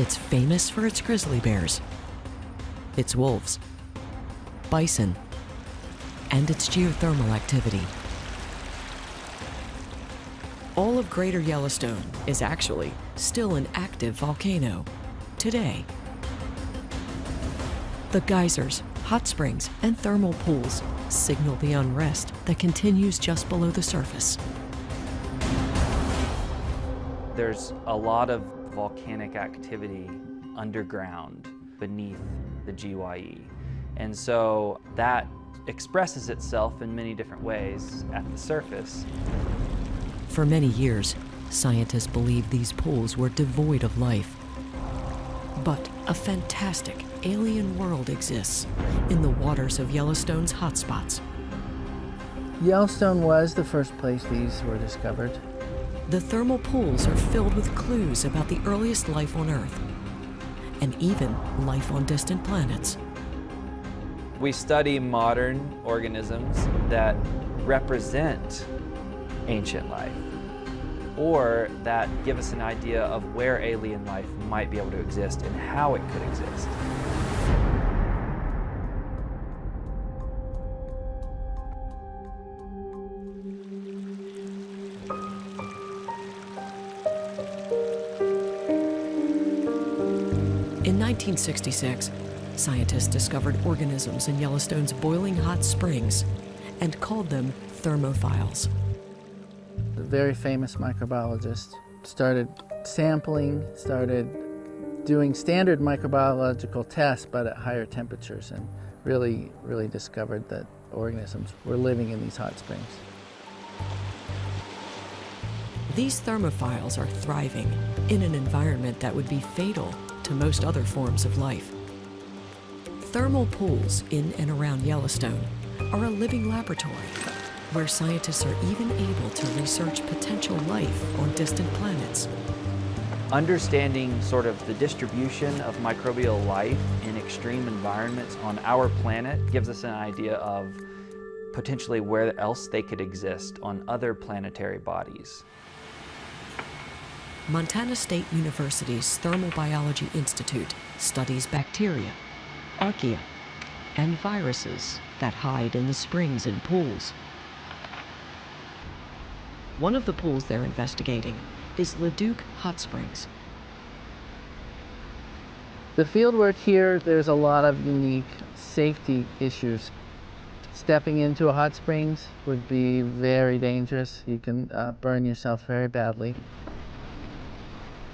It's famous for its grizzly bears, its wolves, bison, and its geothermal activity. All of Greater Yellowstone is actually still an active volcano today. The geysers, hot springs, and thermal pools signal the unrest that continues just below the surface. There's a lot of volcanic activity underground beneath the GYE. And so that expresses itself in many different ways at the surface. For many years, scientists believed these pools were devoid of life. But a fantastic alien world exists in the waters of Yellowstone's hotspots. Yellowstone was the first place these were discovered. The thermal pools are filled with clues about the earliest life on Earth, and even life on distant planets. We study modern organisms that represent ancient life, or that give us an idea of where alien life might be able to exist and how it could exist. In 1966, scientists discovered organisms in Yellowstone's boiling hot springs and called them thermophiles. A very famous microbiologist started sampling, started doing standard microbiological tests, but at higher temperatures, and really discovered that organisms were living in these hot springs. These thermophiles are thriving in an environment that would be fatal to most other forms of life. Thermal pools in and around Yellowstone are a living laboratory where scientists are even able to research potential life on distant planets. Understanding sort of the distribution of microbial life in extreme environments on our planet gives us an idea of potentially where else they could exist on other planetary bodies. Montana State University's Thermal Biology Institute studies bacteria, archaea, and viruses that hide in the springs and pools. One of the pools they're investigating is Leduc Hot Springs. The fieldwork here, there's a lot of unique safety issues. Stepping into a hot springs would be very dangerous. You can burn yourself very badly.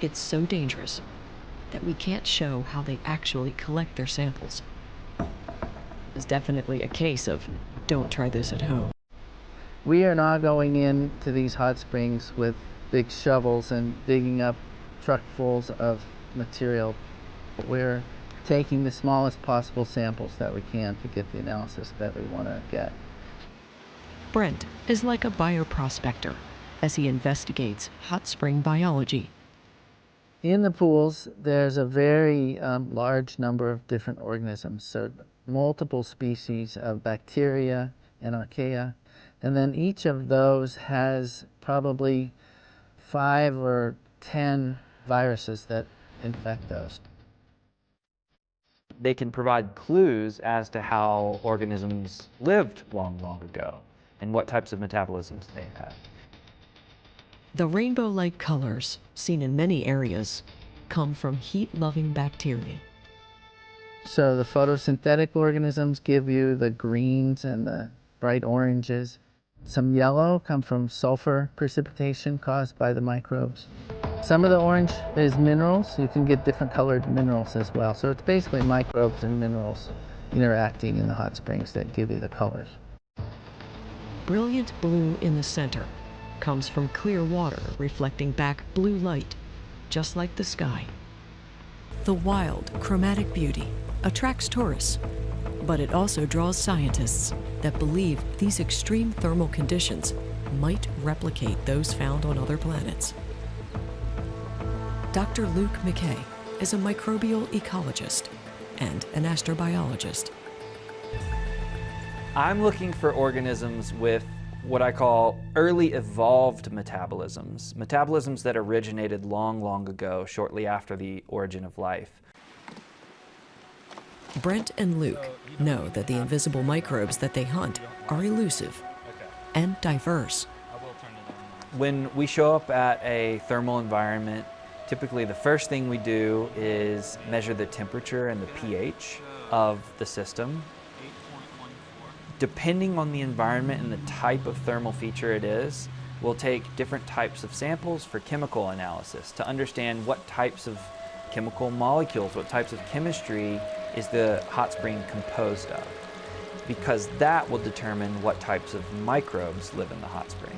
It's so dangerous that we can't show how they actually collect their samples. It's definitely a case of don't try this at home. We are not going into these hot springs with big shovels and digging up truckfuls of material. We're taking the smallest possible samples that we can to get the analysis that we want to get. Brent is like a bioprospector as he investigates hot spring biology. In the pools, there's a very large number of different organisms, so multiple species of bacteria and archaea, and then each of those has probably 5 or 10 viruses that infect those. They can provide clues as to how organisms lived long ago and what types of metabolisms they had. The rainbow-like colors seen in many areas come from heat-loving bacteria. So the photosynthetic organisms give you the greens and the bright oranges. Some yellow come from sulfur precipitation caused by the microbes. Some of the orange is minerals. You can get different colored minerals as well. So it's basically microbes and minerals interacting in the hot springs that give you the colors. Brilliant blue in the center comes from clear water reflecting back blue light, just like the sky. The wild, chromatic beauty attracts tourists, but it also draws scientists that believe these extreme thermal conditions might replicate those found on other planets. Dr. Luke McKay is a microbial ecologist and an astrobiologist. I'm looking for organisms with what I call early evolved metabolisms, metabolisms that originated long, long ago, shortly after the origin of life. Brent and Luke know that the invisible microbes that they hunt are elusive and diverse. When we show up at a thermal environment, typically the first thing we do is measure the temperature and the pH of the system. Depending on the environment and the type of thermal feature it is, we'll take different types of samples for chemical analysis to understand what types of chemical molecules, what types of chemistry is the hot spring composed of, because that will determine what types of microbes live in the hot spring.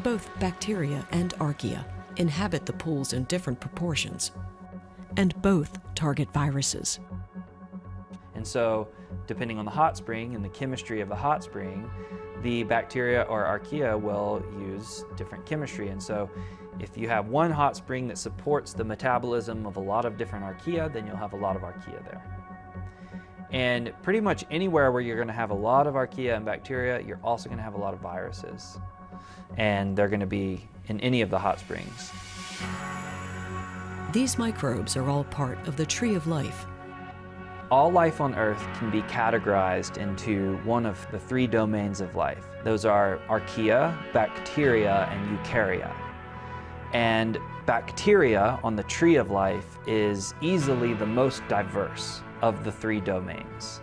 Both bacteria and archaea inhabit the pools in different proportions, and both target viruses. And so, depending on the hot spring and the chemistry of the hot spring, the bacteria or archaea will use different chemistry. And so, if you have one hot spring that supports the metabolism of a lot of different archaea, then you'll have a lot of archaea there. And pretty much anywhere where you're going to have a lot of archaea and bacteria, you're also going to have a lot of viruses. And they're going to be in any of the hot springs. These microbes are all part of the tree of life. All life on Earth can be categorized into one of the three domains of life. Those are archaea, bacteria, and eukarya. And bacteria on the tree of life is easily the most diverse of the three domains.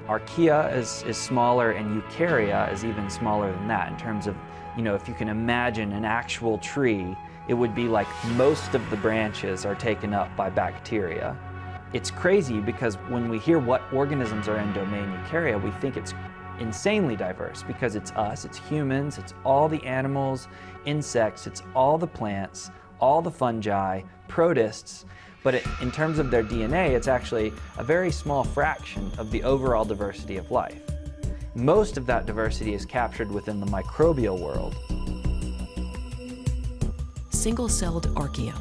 Archaea is smaller, and eukarya is even smaller than that in terms of, if you can imagine an actual tree, it would be like most of the branches are taken up by bacteria. It's crazy because when we hear what organisms are in domain eukarya, we think it's insanely diverse because it's us, it's humans, it's all the animals, insects, it's all the plants, all the fungi, protists, but in terms of their DNA, it's actually a very small fraction of the overall diversity of life. Most of that diversity is captured within the microbial world. Single-celled archaea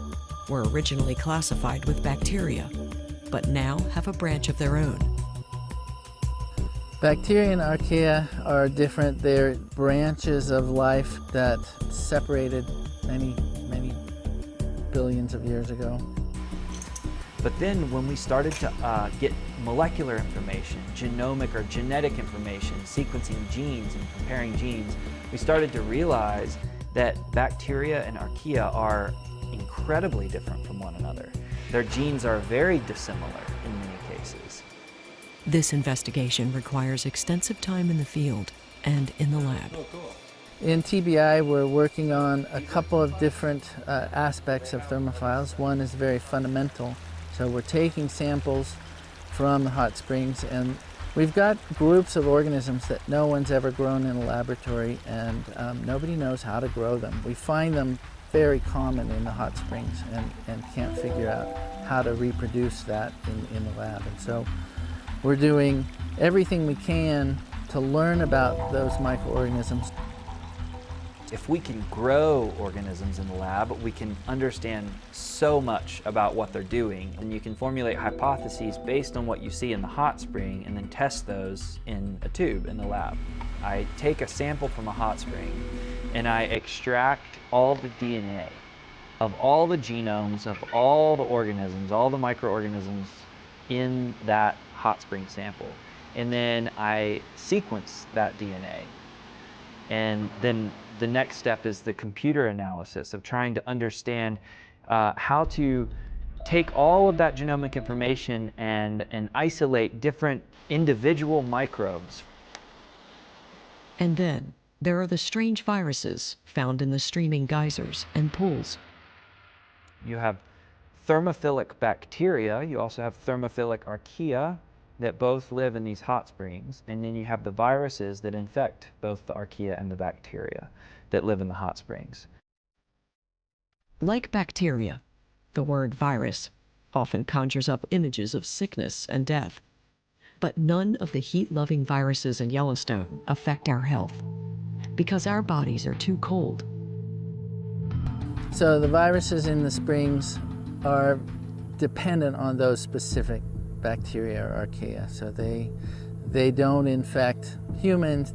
were originally classified with bacteria, but now have a branch of their own. Bacteria and archaea are different. They're branches of life that separated many, many billions of years ago. But then when we started to get molecular information, genomic or genetic information, sequencing genes and comparing genes, we started to realize that bacteria and archaea are incredibly different from one another. Their genes are very dissimilar in many cases. This investigation requires extensive time in the field and in the lab. In TBI, we're working on a couple of different aspects of thermophiles. One is very fundamental. So we're taking samples from the hot springs, and we've got groups of organisms that no one's ever grown in a laboratory, and nobody knows how to grow them. We find them very common in the hot springs and can't figure out how to reproduce that in the lab. And so we're doing everything we can to learn about those microorganisms. If we can grow organisms in the lab, we can understand so much about what they're doing. And you can formulate hypotheses based on what you see in the hot spring and then test those in a tube in the lab. I take a sample from a hot spring and I extract all the DNA of all the genomes of all the organisms, all the microorganisms in that hot spring sample. And then I sequence that DNA. And then the next step is the computer analysis of trying to understand how to take all of that genomic information and isolate different individual microbes. And then there are the strange viruses found in the streaming geysers and pools. You have thermophilic bacteria, you also have thermophilic archaea that both live in these hot springs, and then you have the viruses that infect both the archaea and the bacteria that live in the hot springs. Like bacteria, the word virus often conjures up images of sickness and death. But none of the heat-loving viruses in Yellowstone affect our health because our bodies are too cold. So the viruses in the springs are dependent on those specific bacteria or archaea. So they don't infect humans.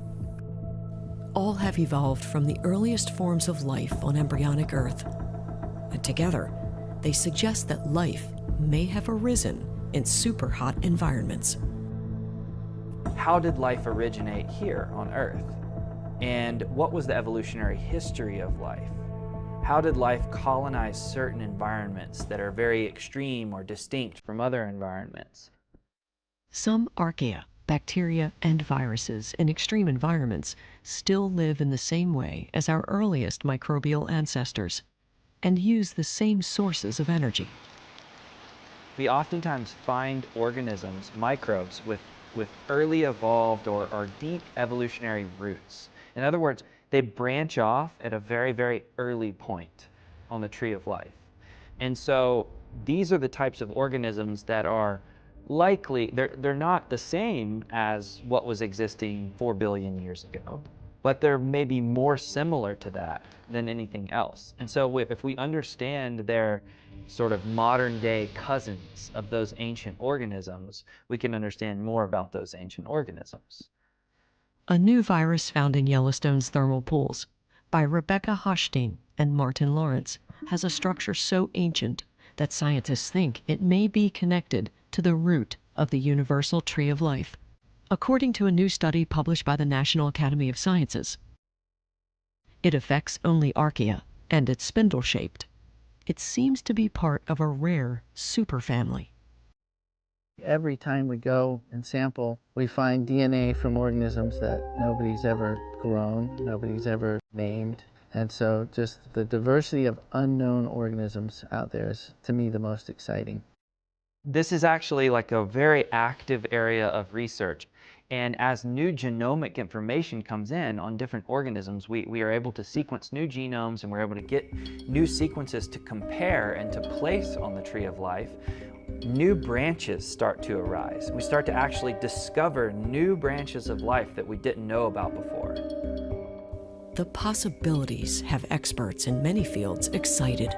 all have evolved from the earliest forms of life on embryonic Earth. And together, they suggest that life may have arisen in superhot environments. How did life originate here on Earth? And what was the evolutionary history of life? How did life colonize certain environments that are very extreme or distinct from other environments? Some archaea, bacteria, and viruses in extreme environments still live in the same way as our earliest microbial ancestors and use the same sources of energy. We oftentimes find organisms, microbes, with early evolved or deep evolutionary roots. In other words, they branch off at a very, very early point on the tree of life. And so these are the types of organisms that are likely, they're not the same as what was existing 4 billion years ago, but they're maybe more similar to that than anything else. And so if we understand their sort of modern day cousins of those ancient organisms, we can understand more about those ancient organisms. A new virus found in Yellowstone's thermal pools by Rebecca Hochstein and Martin Lawrence has a structure so ancient that scientists think it may be connected to the root of the universal tree of life. According to a new study published by the National Academy of Sciences, it affects only archaea, and it's spindle-shaped. It seems to be part of a rare superfamily. Every time we go and sample, we find DNA from organisms that nobody's ever grown, nobody's ever named. And so just the diversity of unknown organisms out there is, to me, the most exciting. This is actually like a very active area of research. And as new genomic information comes in on different organisms, we are able to sequence new genomes, and we're able to get new sequences to compare and to place on the tree of life. New branches start to arise. We start to actually discover new branches of life that we didn't know about before. The possibilities have experts in many fields excited.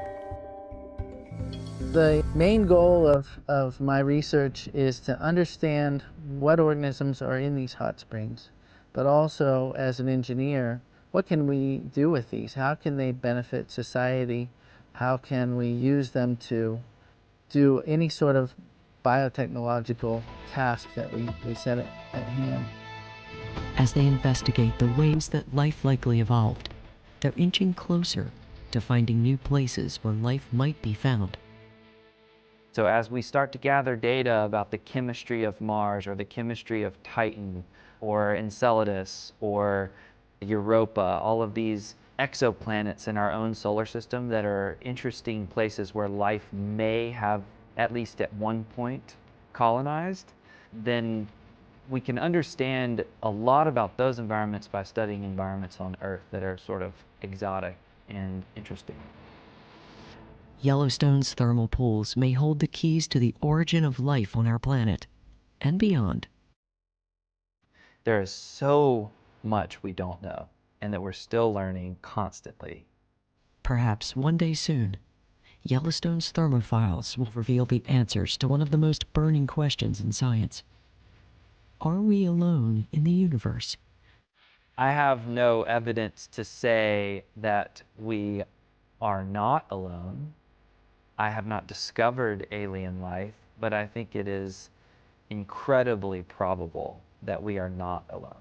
The main goal of my research is to understand what organisms are in these hot springs, but also as an engineer, what can we do with these? How can they benefit society? How can we use them to do any sort of biotechnological task that we set at hand? As they investigate the ways that life likely evolved, they're inching closer to finding new places where life might be found. So as we start to gather data about the chemistry of Mars, or the chemistry of Titan, or Enceladus, or Europa, all of these exoplanets in our own solar system that are interesting places where life may have, at least at one point, colonized, then we can understand a lot about those environments by studying environments on Earth that are sort of exotic and interesting. Yellowstone's thermal pools may hold the keys to the origin of life on our planet and beyond. There is so much we don't know, and that we're still learning constantly. Perhaps one day soon, Yellowstone's thermophiles will reveal the answers to one of the most burning questions in science. Are we alone in the universe? I have no evidence to say that we are not alone. I have not discovered alien life, but I think it is incredibly probable that we are not alone.